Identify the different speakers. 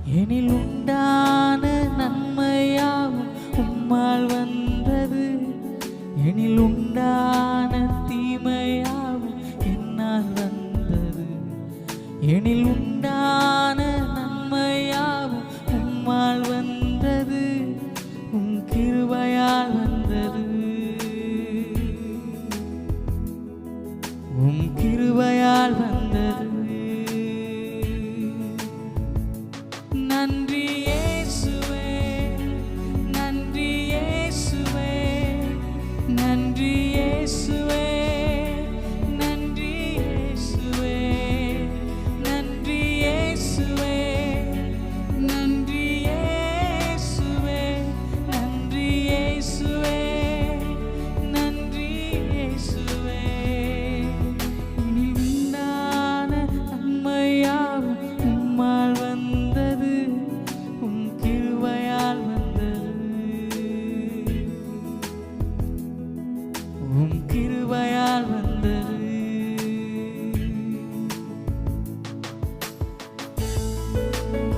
Speaker 1: எனில் உண்டான நன்மையாவும் உம்மால் வந்தது. எனில் உண்டான தீமையாவும் என்னால் வந்தது. எனில் உண்டான நன்மையாவும் உம்மால் வந்தது. உம் கிருபையால் வந்தது. உம் கிருபையால் வந்தது. நன்றி இயேசுவே, நன்றி இயேசுவே, நன்றி இயேசுவே, நன்றி இயேசுவே, நன்றி இயேசுவே, நன்றி இயேசுவே, நன்றி இயேசுவே, நன்றி இயேசுவே. இனி உண்டான நன்மையாவும் உம்மால் வந்தது. உம் கிருபையால் வந்தது. உம் கிருபையால்